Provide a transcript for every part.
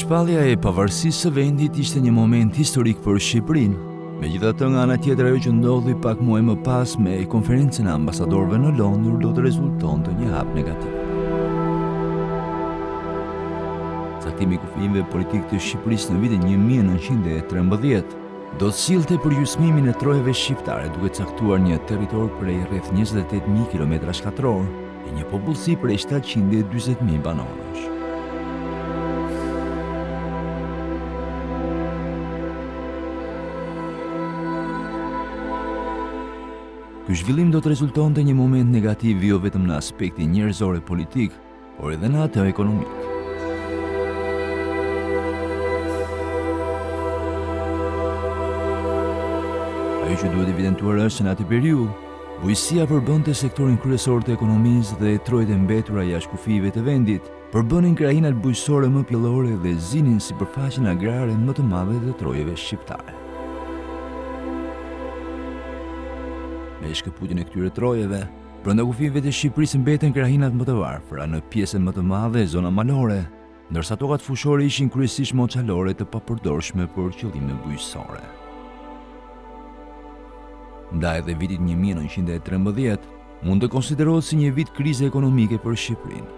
Shpallja e pavarësisë së vendit ishte një moment historik për Shqipërinë. Megjithatë, nga ana tjetër, ajo që ndodhi pak muaj më pas me konferencën e ambasadorëve në Londër do të rezultonte një hap negativ. Caktimi i kufijve politik të Shqipërisë në vitin 1913 do të sillte përgjysmimin e trojeve shqiptare, duke caktuar një territor prej rreth 28.000 km2 e një popullsi prej 740.000 banorësh. Ky zhvillim do të rezultonte një moment negativ jo vetëm në aspektin njerëzor e politik, por edhe në atë ekonomik. Ajo që duhet evidentuar është se në atë periudhë, bujësia përbënte sektorin kryesor të ekonomisë dhe trojtë e mbetura jashtë kufijve të vendit përbënin krahinat bujësore më pjellore dhe zinin sipërfaqen agrare më të madhe të trojeve shqiptare. Me shkëputjen e këtyre trojeve, brenda kufijve të Shqipërisë mbeten krahinat më të varfëra në pjesën më të madhe e zona malore, ndërsa tokat fushore ishin kryesisht moçalore të papërdorshme për qëllime bujësore. Ndaj edhe vitit 1913 mund të konsiderohet si një vit krize ekonomike për Shqipërinë.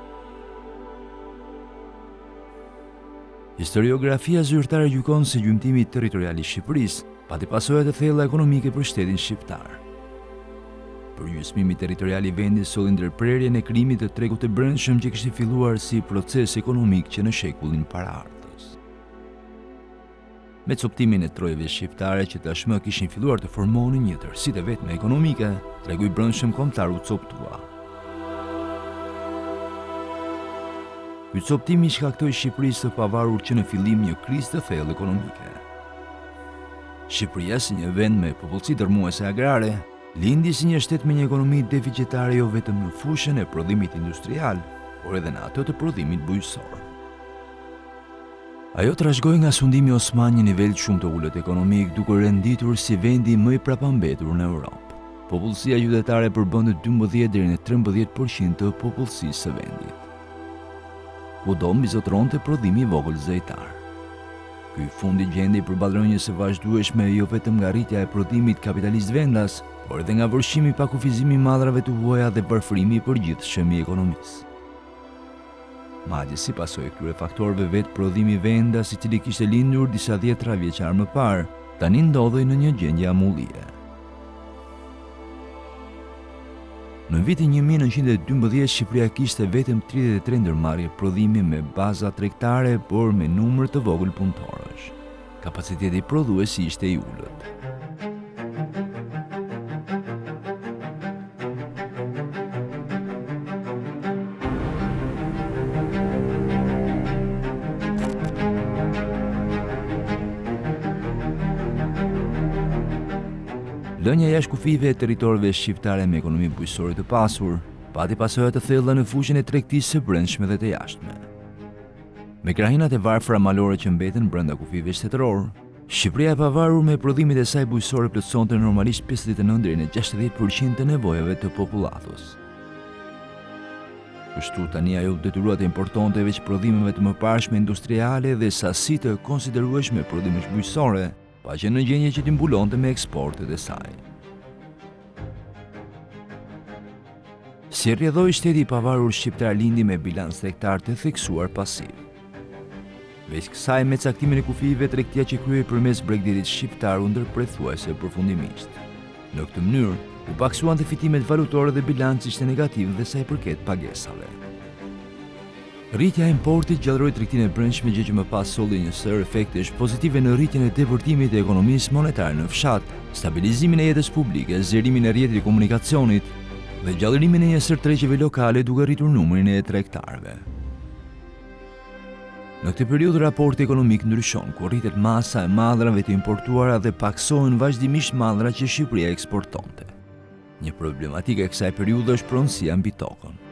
Historiografia zyrtare gjykon se gjymtimi territorial i Shqipërisë pati pasoja të thella ekonomike për shtetin shqiptar. Përgjysmimi territorial i vendit solli ndërprerjen e krijimit të tregut të brendshëm që kishte filluar si proces ekonomik që në shekullin paraardhës. Me coptimin e trojeve shqiptare që tashmë kishin filluar të formonin një tërësi të vetme ekonomike, tregu i brendshëm kombëtar u coptua. Ky coptim i shkaktoi Shqipërisë së pavarur që në fillim një krizë të thellë ekonomike. Shqipëria, si një vend me popullsi dërmuese agrare, lindi si një shtet me një ekonomi deficitare jo vetëm në fushën e prodhimit industrial, por edhe në atë të prodhimit bujësor. Ajo trashëgoi nga sundimi osman një nivel shumë të ulët ekonomik, duke renditur si vendi më i prapambetur në Europë. Popullsia qytetare përbënte 12 deri në 13% të popullsisë së vendit. Kudo mbizotronte prodhimi i vogël zejtar. Ky fundi gjendej përballë rënjes së vazhdueshme jo vetëm nga rritja e prodhimit kapitalist vendas, por edhe nga vërshimi pa kufizimi i madrave të huaja dhe varfërimi i përgjithshëm i ekonomisë. Madje si pasojë këtyre faktorëve vetë prodhimi vendas, i cili kishte lindur disa dhjetra vjeçar më parë, tani ndodhej në një gjendje amullie. Në vitin 1912 Shqipëria kishte vetëm 33 ndërmarrje prodhimi me baza tregtare, por me numër të vogël punëtorësh. Kapaciteti prodhues ishte i ulët. Lënia jashtë kufijve e territorëve shqiptare me ekonomi bujësore të pasur, pati pasoja të thella në fushën e tregtisë së brendshme dhe të jashtme. Me krahinat e varfëra malore që mbeten brenda kufijve shtetëror, Shqipëria e pavarur me prodhimit e saj bujësore plotësonte normalisht 59 deri në 60% të nevojave të popullatës. Kështu tani ajo detyrohet të importonte veç prodhimeve të mëparshme industriale dhe sasi të konsiderueshme prodhimesh bujësore, pa që në gjendje që t'i mbulonte me eksportet e saj. Si rrjedhoi shteti i pavarur shqiptar lindi me bilans tregtar të theksuar pasiv. Veç kësaj, me caktimin e kufijve, tregtia që kryhej përmes Bregdetit shqiptar u ndërpret thuajse përfundimisht. Në këtë mënyrë, u paksuan të fitimet valutore dhe bilanci ishte negativ dhe sa i përket pagesave. Rritja e importit gjallëroi tregtinë e brendshme, gjë që më pas solli një sër efektesh pozitive në rritjen e depërtimit të ekonomisë monetare në fshat, stabilizimin e jetës publike, zgjerimin e rrjetit të komunikacionit dhe gjallërimin e një sër tregqeve lokale duke rritur numrin e tregtarëve. Në këtë periudhë raporti ekonomik ndryshon, ku rritet masa e madrave të importuara dhe paksohen vazhdimisht madra që Shqipëria eksportonte. Një problematikë e kësaj periudhe është pronësia mbi tokën.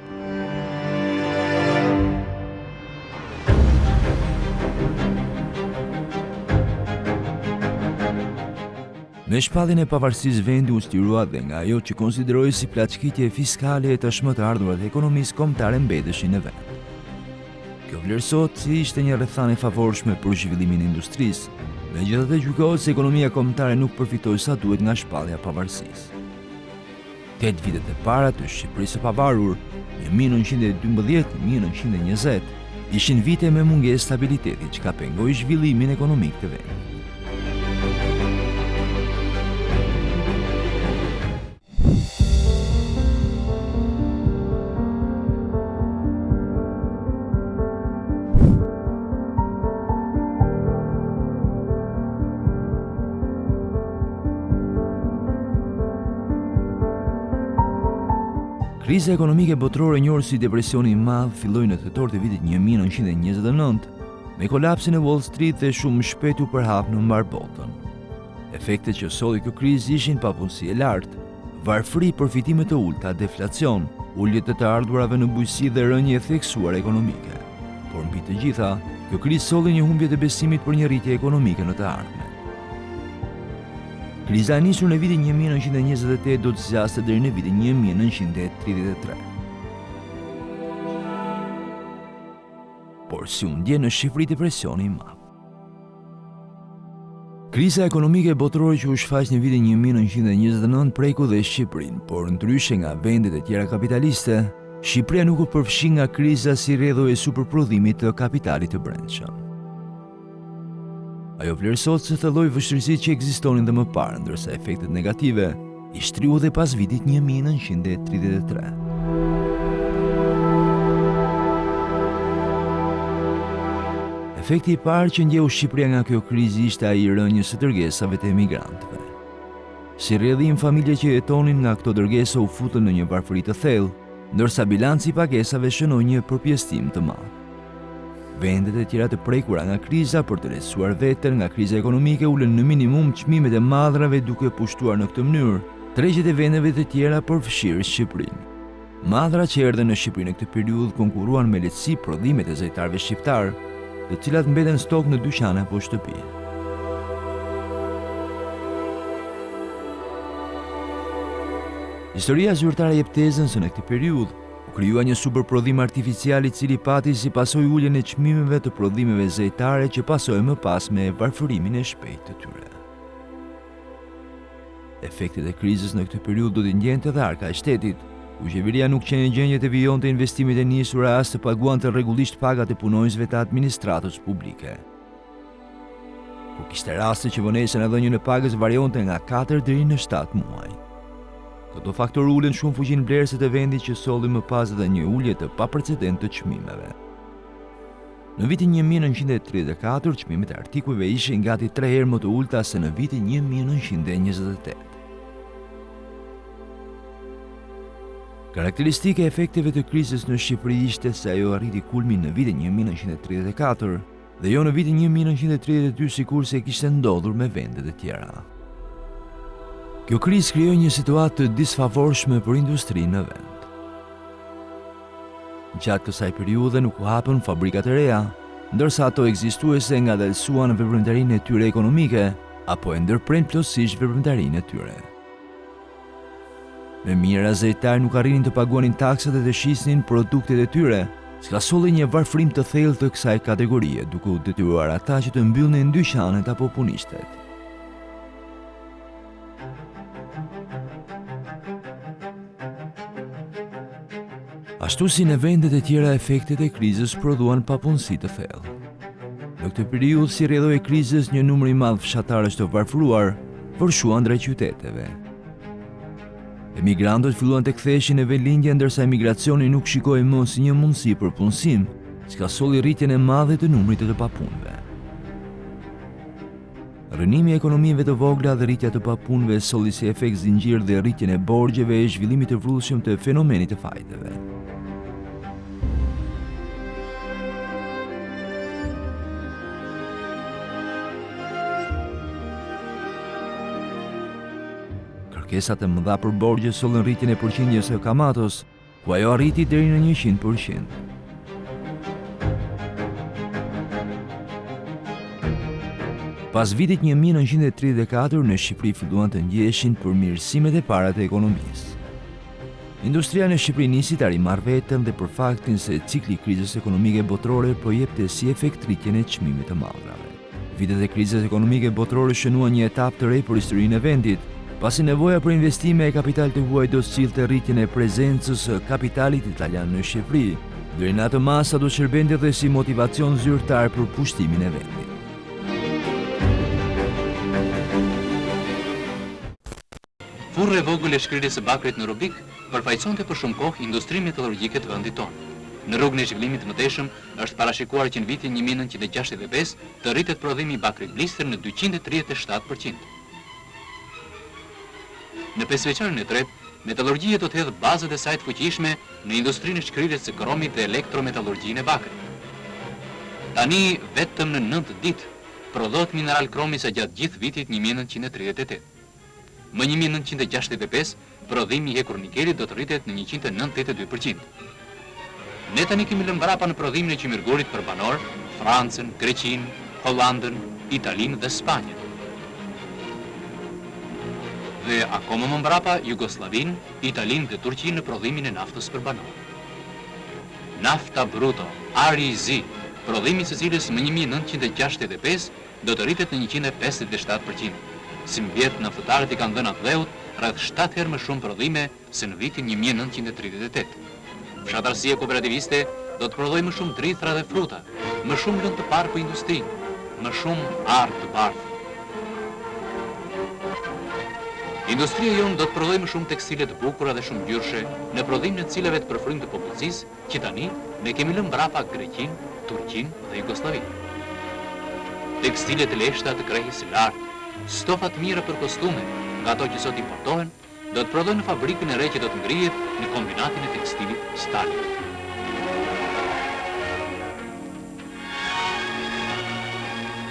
Me shpalljen e pavarësisë vendi u stirua dhe nga ajo që konsideroi si plaçkitje fiskale e tashmë të ardhurat e ekonomisë kombëtare mbeteshin në vend. Kjo vlerësohet si ishte një rrethane e favorshme për zhvillimin e industrisë, megjithatë gjykohet se ekonomia kombëtare nuk përfitoi sa duhet nga shpallja e pavarësisë. 8 vitet e para të Shqipërisë së pavarur, 1912-1920, ishin vite me mungesë stabiliteti që ka pengoi zhvillimin ekonomik të vendit. Kriza ekonomike botërore njohur si depresioni i madh filloi në tetor të vitit 1929 me kolapsin e Wall Street dhe shumë shpejt u përhap në mbar botën. Efektet që solli kjo krizë ishin papunësi e lartë, varfëri, përfitime të ulta, deflacion, ulje të të ardhurave në bujqësi dhe rënje e theksuar ekonomike. Por mbi të gjitha, kjo krizë solli një humbje të besimit për një rritje ekonomike në të ardhmen. Kriza e nisur në vitin 1928 do të zgjaste deri në vitin 1933. Por si u ndje në Shqipëri depresioni i madh. Kriza ekonomike botërore që u shfaq në vitin 1929 preku dhe Shqipërinë, por ndryshe nga vendet e tjera kapitaliste, Shqipëria nuk u përfshi nga kriza si rrjedhë e superprodhimit të kapitalit të brendshëm. Ajo vlerësohet se thelloi vështirësitë që ekzistonin dhe më parë, ndërsa efektet negative i shtriu dhe pas vitit 1933. Efekti i parë që ndjeu Shqipëria nga kjo krizë ishte ai i rënjes së dërgesave të emigrantëve. Si rrjedhim, familje që jetonin nga këto dërgesa u futën në një varfëri të thellë, ndërsa bilanci i pagesave shënoi një përpjestim të madh. Vendet e tjera të prekura nga kriza për të lehtësuar veten nga kriza ekonomike ulën në minimum çmimet e madhrave duke pushtuar në këtë mënyrë tregjet e vendeve të tjera përfshirë Shqipërinë. Madhra që erdhën në Shqipëri në këtë periudhë konkurruan me lehtësi prodhimet e zejtarëve shqiptar, të cilat mbeten stok në dyqane apo shtëpi. Historia zyrtare jep tezën se në këtë periudhë krijua një superprodhim artificial i cili pati si pasojë uljen e çmimeve të prodhimeve zejtare që pasoi më pas me varfërimin e shpejtë të tyre. Efektet e krizës në këtë periudhë do t'i ndjente edhe arka e shtetit, ku qeveria nuk qenë në gjendje të vijonte investimet e nisura as të paguante rregullisht pagat e punonjësve të administratës publike. Ku kishte raste që vonesa në dhënien e pagës varionte nga 4 deri në 7 muaj. Këto faktorë ulën shumë fuqinë blerëse të vendit që solli më pas edhe një ulje të paprecedent të çmimeve. Në vitin 1934 çmimet e artikujve ishin gati 3 herë më të ulta se në vitin 1928. Karakteristike e efekteve të krizës në Shqipëri ishte se ajo arriti kulmin në vitin 1934 dhe jo në vitin 1932 sikurse kishte ndodhur me vendet e tjera. Kjo krizë krijoi një situatë të disfavorshme për industrinë në vend. Gjatë kësaj periudhe nuk u hapën fabrikat e reja, ndërsa ato ekzistuese ngadalësuan veprimtarinë e tyre ekonomike apo e ndërprerën plotësisht veprimtarinë e tyre. Me mira zejtar nuk arrinin të paguanin taksat dhe të shisnin produktet e tyre, s'ka solli një varfërim të thellë të kësaj kategorie, duke u detyruar ata që të mbyllnin dyqanet apo punishtet. Ashtu si në vendet e tjera, efektet e krizës prodhuan papunësi të thellë. Në këtë periudhë, si rrjedhoi e krizës, një numër i madh fshatarësh të varfëruar vërshuan drejt qyteteve. Emigrantët filluan të ktheheshin në vendlindje, ndërsa emigracioni nuk shikoi më si një mundësi për punësim, s'ka solli rritjen e madhe të numrit të papunëve. Rënimi i ekonomive të vogla dhe rritja të papunëve solli si efekt zinxhir dhe rritjen e borxheve e zhvillimit të vrullshëm të fenomenit të fajteve. Kërkesat e mëdha për borxhe sollën rritjen e përqindjes së kamatos, ku ajo arriti deri në 100%. Pas vitit 1934 në Shqipëri filluan të ndjeheshin përmirësimet e para të ekonomisë. Industria në Shqipëri nisi të arrimar vetëm dhe për faktin se cikli i krizës ekonomike botërore po jepte si efekt rritjen e çmimit të mallrave. Vitet e krizës ekonomike botërore shënuan një etapë të re për historinë e vendit, pasi nevoja për investime e kapital të huaj do sillte rritjen e prezencës së kapitalit italian në Shqipëri. Deri në atë masa do shërbente dhe si motivacion zyrtar për pushtimin e vendit. Furre e vogël e shkrirjes së bakrit në Rubik përfaqësonte për shumë kohë industrinë metallurgjike të vendit tonë. Në rrugën e zhvillimit të mëtejshëm është parashikuar që në vitin 1965 të rritet prodhimi i bakrit blister në 237%. Në pesëveçarin e tretë, metallurgjia do të hedhë bazat e saj të fuqishme në industrinë e shkrirjes së kromit dhe elektrometallurgjinë e bakrit. Tani vetëm në 9 ditë prodhohet mineral kromi sa gjatë gjithë vitit 1938. Më 1965, prodhimi i hekur nikelit do të rritet në 192%. Ne tani kemi lënë mbrapa në prodhimin e qimirgurit për banor, Francën, Greqinë, Hollandën, Italinë dhe Spanjën. Dhe akoma më mbrapa Jugosllavinë, Italinë dhe Turqinë në prodhimin e naftës për banor. Nafta bruto, RIZ, prodhimi së cilës më 1965 do të rritet në 157%. Si mbjet naftëtarët i kanë dhënë atë dheut rreth 7 herë më shumë prodhime se në vitin 1938. Fshatarësia kooperativiste do të prodhojë më shumë drithra dhe fruta, më shumë lëndë të parë për industrinë, më shumë artë të bardhë. Industria jonë do të prodhojë më shumë tekstile të bukura dhe shumë ngjyrshe në prodhimin e cilave të përfrymë të popullsisë, që tani ne kemi lënë mbrapa Greqinë, Turqinë dhe Jugosllavinë. Tekstile të lehta të krehjes së lartë, stofa të mira për kostume, nga ato që sot importohen, do të prodhojnë në fabrikën e re që do të ngrihet në kombinatin e tekstilit Stalin.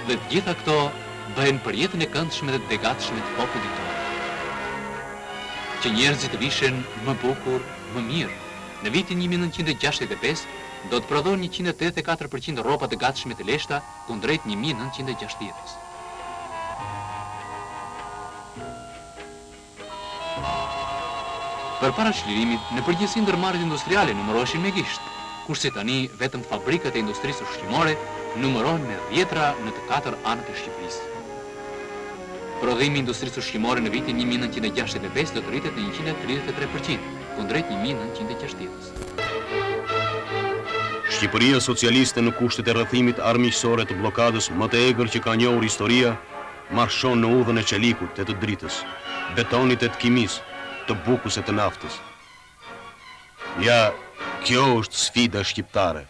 Dhe të gjitha këto bëhen për jetën e këndshme dhe të begatshme të popullit tonë. Që njerëzit të vishen më bukur, më mirë. Në vitin 1965 do të prodhohen 184% rroba të gatshme të lehta kundrejt 1960-s. Përpara çlirimit, në përgjithësi ndërmarrjet industriale numëroheshin me gisht, kurse tani vetëm fabrikat e industrisë ushqimore numërohen me dhjetra në të 4 anët e Shqipërisë. Prodhimi i industrisë ushqimore në vitin 1965 do të rritet në 133%, kundrejt 1960-s. Shqipëria socialiste në kushtet e rrethimit armiqësore të bllokadës më të egër që ka njohur historia, marshon në udhën e çelikut e të dritës, betonit e të kimisë, të bukës e të naftës. Ja, kjo është sfida shqiptare.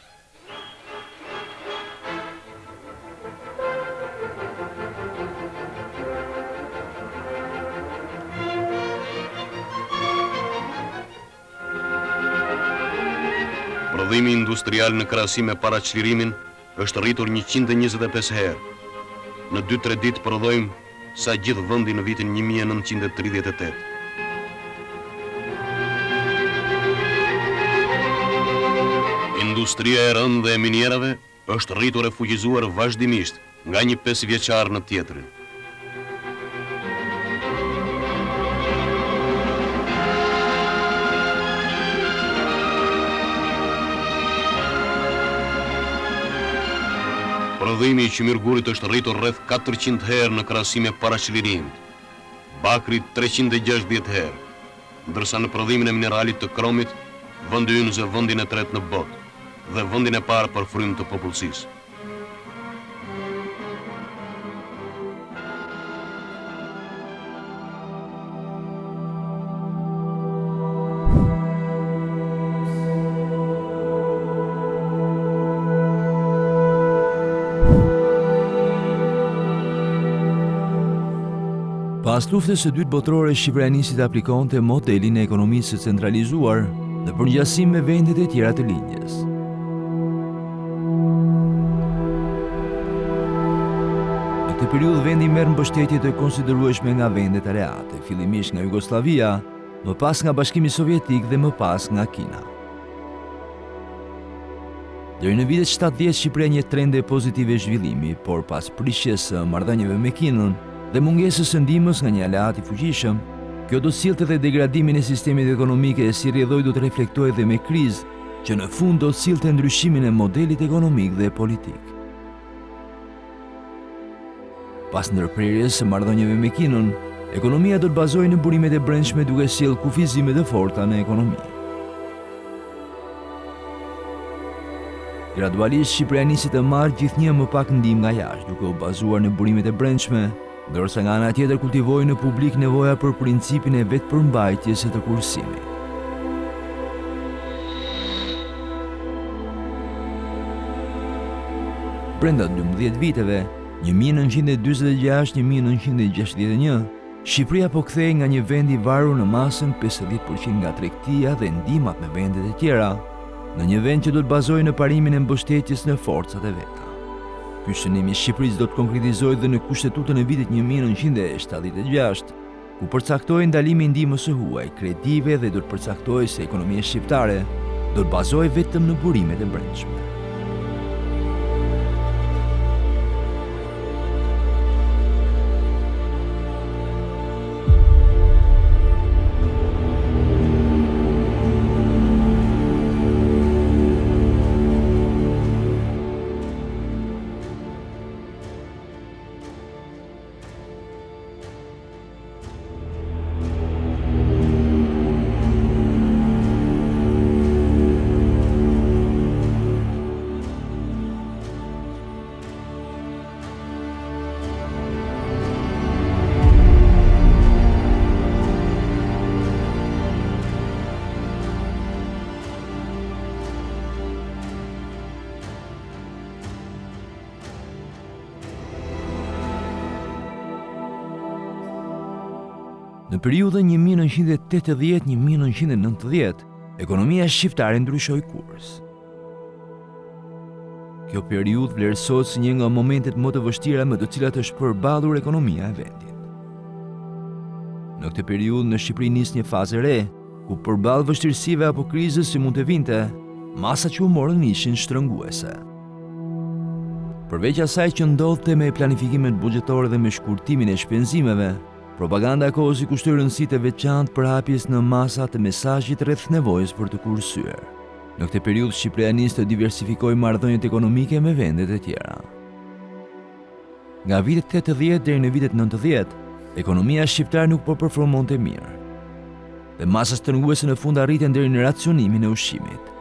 Prodhimi industrial në krahasim me paraçlirimin është rritur 125 herë. Në 2-3 ditë prodhojmë sa gjithë vendi në vitin 1938. Industria e rëndë dhe e minierave është rritur e fuqizuar vazhdimisht nga një 5 vjeçar në tjetrin. Prodhimi i qimirgurit është rritur rreth 400 herë në krahasim me paraçlirimit, bakrit 360 herë, ndërsa në prodhimin e mineralit të kromit vendi ynë zë vendin e tretë në botë dhe vendin e parë për frymë të popullsisë. Pas luftës së dytë botërore, Shqipëria nisi të aplikonte modelin e ekonomisë së centralizuar në përngjasim me vendet e tjera të lindjes. Në këtë periudhë vendi merr mbështetje të konsiderueshme nga vendet aleate, fillimisht nga Jugoslavia, më pas nga Bashkimi Sovjetik dhe më pas nga Kina. Deri në vitet 70 Shqipëria një trende pozitive zhvillimi, por pas prishjes së marrëdhënieve me Kinën dhe mungesës së ndihmës nga një aleat i fuqishëm, kjo do sillte edhe degradimin e sistemit ekonomik e si rrjedhoi do të reflektojë edhe me krizë, që në fund do sillte ndryshimin e modelit ekonomik dhe politik. Pas ndërprerjes së marrëdhënieve me Kinën, ekonomia do të bazohej në burimet e brendshme duke sjellë kufizime të forta në ekonomi. Gradualisht Shqipëria nisi të marrë gjithnjë më pak ndihmë nga jashtë, duke u bazuar në burimet e brendshme, ndërsa nga ana tjetër kultivoi në publik nevoja për principin e vetëpërmbajtjes së të kursimit. Brenda 12 viteve, 1946-1961, Shqipëria po kthehej nga një vend i varur në masën 50% nga tregtia dhe ndihmat me vendet e tjera, në një vend që do të bazohej në parimin e mbështetjes në forcat e veta. Ky shënim i Shqipërisë do të konkretizohej dhe në Kushtetutën e vitit 1976, ku përcaktohej ndalimi i ndihmës së huaj kredive dhe do të përcaktohej se ekonomia shqiptare do të bazohej vetëm në burimet e brendshme. Në periudhën 1980-1990, ekonomia shqiptare ndryshoi kurs. Kjo periudhë vlerësohet si një nga momentet më të vështira me të cilat është përballur ekonomia e vendit. Në këtë periudhë në Shqipëri nis një fazë re, ku përballë vështirësive apo krizës që mund të vinte, masat që u morën ishin shtrënguese. Përveç asaj që ndodhte me planifikimet buxhetore dhe me shkurtimin e shpenzimeve, propaganda e kohës i kushtoi rëndësi të veçantë përhapjes në masa të mesazhit rreth nevojës për të kurrësyer. Në këtë periudhë Shqipëria nis të diversifikojë marrëdhëniet ekonomike me vendet e tjera. Nga vitet 80 deri në vitet 90, ekonomia shqiptare nuk po performonte mirë. Dhe masa shtrënguese në fund arriten deri në racionimin e ushqimit.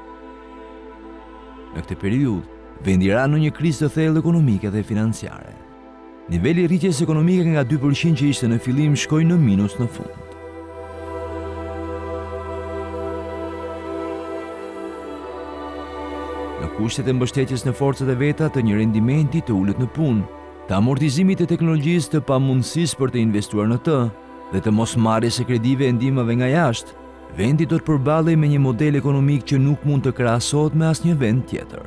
Në këtë periudhë, vendi ra në një krizë të thellë ekonomike dhe financiare. Niveli i rritjes ekonomike nga 2% që ishte në fillim shkoi në minus në fund. Në kushtet e mbështetjes në forcat e veta të një rendimenti të ulët në punë, të amortizimit të teknologjisë të pamundësisë për të investuar në të, dhe të mosmarrjes së kredive e ndihmave nga jashtë, vendi do të përballej me një model ekonomik që nuk mund të krahasohet me asnjë vend tjetër.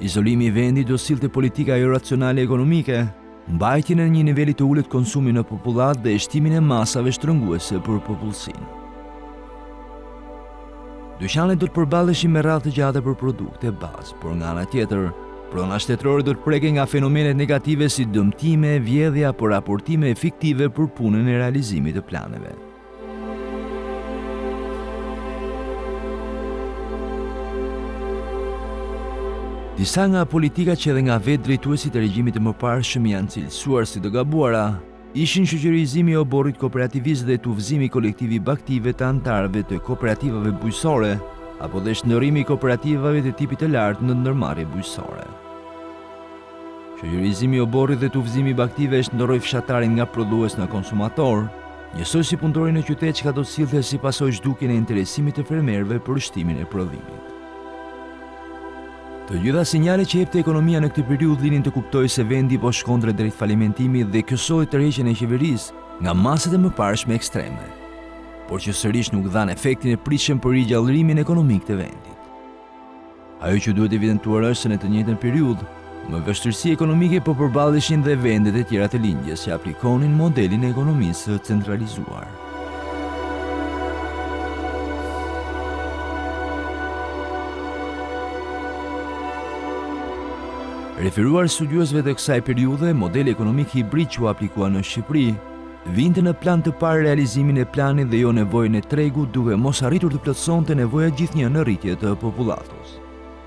Izolimi i vendit do sillte politika jo racionale ekonomike, mbajtjen e një niveli të ulët konsumi në popullat dhe shtimin e masave shtrënguese për popullsinë. Dyqanet do të përballeshin me radhë të gjata për produkte bazë, por nga ana tjetër, prona shtetërore do të preken nga fenomenet negative si dëmtime, vjedhje apo raportime fiktive për punën e realizimit të planeve. Disa nga politikat që edhe nga vetë drejtuesit e regjimit të mëparshëm janë cilësuar si të gabuara, ishin shoqërizimi i oborrit kooperativist dhe tufëzimi kolektiv i aktive të anëtarëve të kooperativave bujqësore, apo dhe shndërrimi i kooperativave të tipit të lartë në ndërmarrje bujqësore. Shoqërizimi i oborrit dhe tufëzimi i aktive shndërroi fshatarin nga prodhues në konsumator, njësoj si punëtori në qytet që ka do të sillte si pasojë zhdukjen e interesimit të fermerëve për shtimin e prodhimit. Të gjitha sinjalet që jepte ekonomia në këtë periudhë linin të kuptojë se vendi po shkonte drejt falimentimit dhe kësoj tërheqjen e qeverisë nga masat e mëparshme ekstreme, por që sërish nuk dhan efektin e pritshëm për rigjallërimin ekonomik të vendit. Ajo që duhet evidentuar është se në të njëjtën periudhë, me vështirësi ekonomike po përballeshin dhe vendet e tjera të lindjes që aplikonin modelin e ekonomisë centralizuar. Referuar studiuesve të kësaj periudhe, modeli ekonomik hibrid që u aplikua në Shqipëri, vinte në plan të parë realizimin e planit dhe jo nevojën e tregut, duke mos arritur të plotësonte nevojat gjithnjë në rritje të popullatës.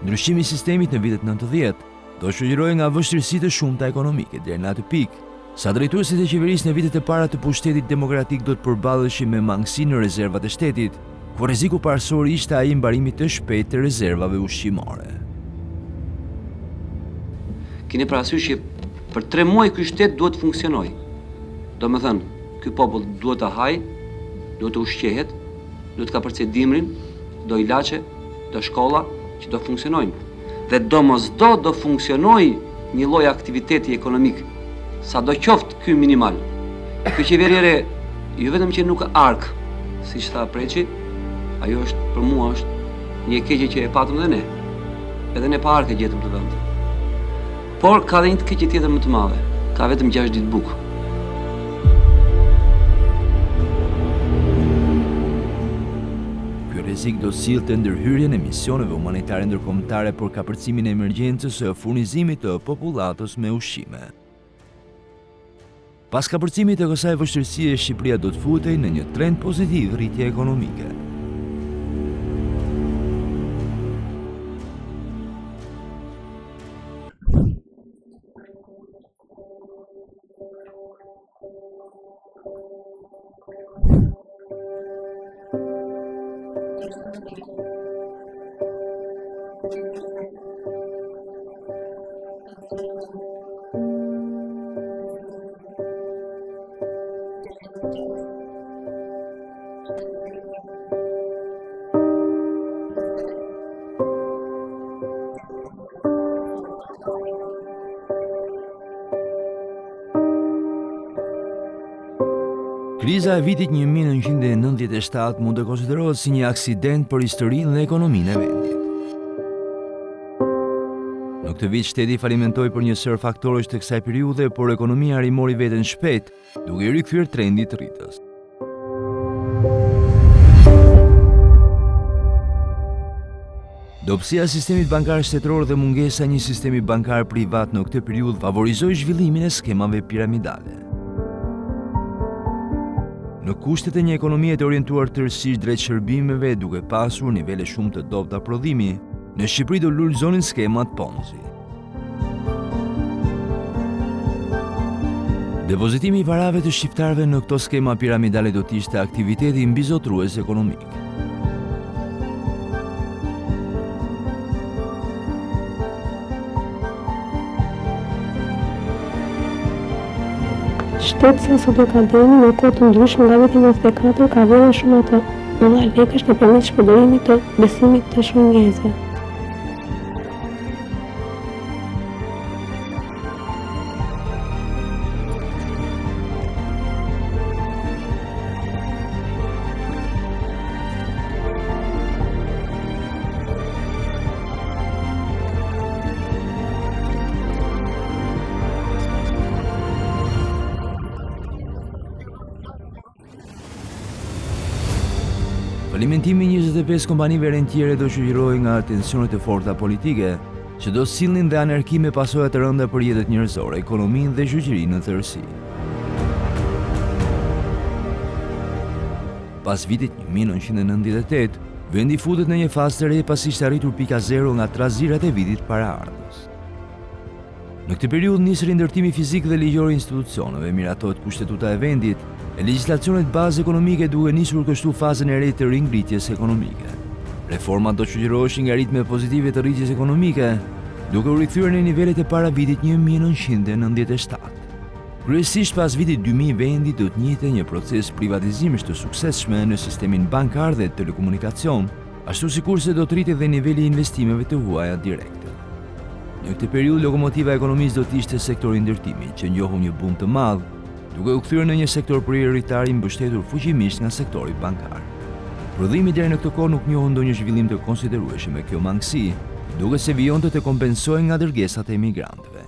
Ndryshimi i sistemit në vitet 90 do shoqërohej nga vështirësitë e shumta ekonomike deri në atë pikë sa drejtuesit e qeverisë në vitet e para të pushtetit demokratik do të përballeshin me mangësi në rezervat e shtetit, ku rreziku parësor ishte ai i mbarimit të shpejtë të rezervave ushqimore. Keni parasysh që për 3 muaj ky shtet duhet të funksionojë. Do me thënë, ky popull duhet të haj, duhet të ushqehet, duhet të ka përcjell dimrin, do ilaçe, do shkolla që do funksionojnë. Dhe domosdo do funksionojë një lloj aktiviteti ekonomik, sa do qoftë ky minimal. Ky qeveri re, jo vetëm që nuk ark, siç tha Preçi, ajo është për mua është një keqje që e patëm dhe ne. Edhe ne pa ark e gjetëm të vend. Por ka dhe një keqje tjetër më të madhe. Ka vetëm 6 ditë bukë. Ky rrezik do sillte ndërhyrjen e misioneve humanitare ndërkombëtare për kapërcimin e emergjencës së furnizimit të popullatës me ushqime. Pas kapërcimit të kësaj vështirësie, Shqipëria do të futej në një trend pozitiv rritje ekonomike. Kriza e vitit 1997 mund të konsiderohet si një aksident për historinë dhe ekonominë e vendit. Në këtë vit shteti falimentoi për një sër faktorësh të kësaj periudhe, por ekonomia rimori veten shpejt, duke rikthyer trendit të rritjes. Dobësia e sistemit bankar shtetëror dhe mungesa e një sistemi bankar privat në këtë periudhë favorizoi zhvillimin e skemave piramidale. Në kushtet e një ekonomie të orientuar tërësisht drejt shërbimeve, duke pasur nivele shumë të dobta prodhimi, në Shqipëri do lulëzonin skemat Ponzi. Depozitimi i parave të shqiptarëve në këto skema piramidale do të ishte aktiviteti mbizotrues ekonomik. Shtetësia sot do ka dhënë në kohë të ndryshme nga viti 94 ka vënë shumë të mëdha lekësh nëpërmjet shpërdorimit të besimit të shëngezve. Falimentimi i 25 kompanive rentiere do shoqërohej nga tensionet e forta politike, që do sillnin dhe anarki me pasoja të rënda për jetët njerëzore, ekonominë dhe shoqërinë në tërësi. Pas vitit 1998, vendi futet në një fazë të re pasi ishte arritur pika zero nga trazirat e vitit paraardhës. Në këtë periudhë nis rindërtimi fizik dhe ligjor i institucioneve, miratohet kushtetuta e vendit, e legjislacionet bazë ekonomike duke nisur kështu fazën e re të ringritjes ekonomike. Reformat do shoqëroheshin nga ritme pozitive të rritjes ekonomike, duke u rikthyer në nivelet e para vitit 1997. Kryesisht pas vitit 2000 vendi do të njihte një proces privatizimesh të suksesshëm në sistemin bankar dhe telekomunikacion, ashtu sikurse do të rritet dhe niveli i investimeve të huaja direkte. Në këtë periudhë lokomotiva e ekonomisë do të ishte sektori i ndërtimit, që njohu një bum të madh, duke u kthyer në një sektor prioritar i mbështetur fuqimisht nga sektori bankar. Prodhimi deri në këtë kohë nuk njohu ndonjë zhvillim të konsiderueshëm me kjo mangësi, duke se vijonte të kompensohej nga dërgesat e emigrantëve.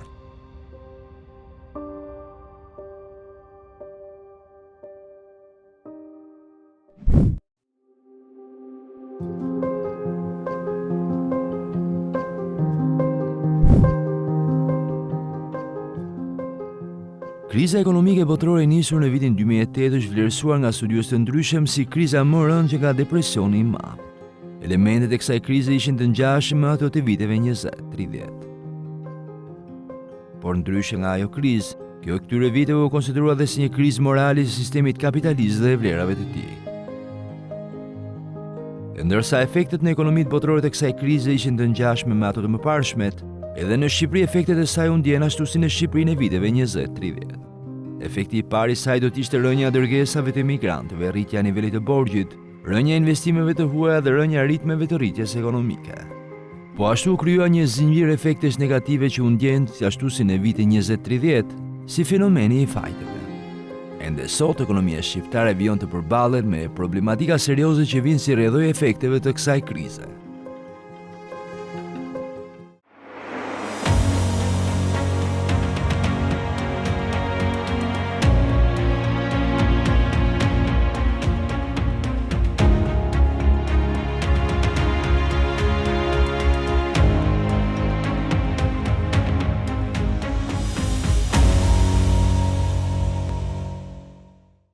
Kriza ekonomike botërore e nisur në vitin 2008 është vlerësuar nga studiues të ndryshëm si kriza më e rëndë që nga depresioni i madh. Elementet e kësaj krize ishin të ngjashme me ato të viteve 20-30. Por ndryshe nga ajo krizë, kjo e këtyre viteve u konsiderua dhe si një krizë morale e sistemit kapitalist dhe e vlerave të tij. E ndërsa efektet në ekonomitë botërore të kësaj krize ishin të ngjashme me ato të mëparshmet, edhe në Shqipëri efektet e saj u ndjen ashtu si në Shqipërinë e viteve 20-30. Efekti i parë i saj do të ishte rënja e dërgesave të migrantëve, rritja e nivelit të borxhit, rënja e investimeve të huaja dhe rënja e ritmeve të rritjes ekonomike. Po ashtu u krijua një zinxhir efektesh negative që u ndjen ashtu si në vitin 20-30, si fenomeni i fajteve. Ende sot ekonomia shqiptare vjen të përballet me problematika serioze që vijnë si rrjedhoj efekteve të kësaj krize.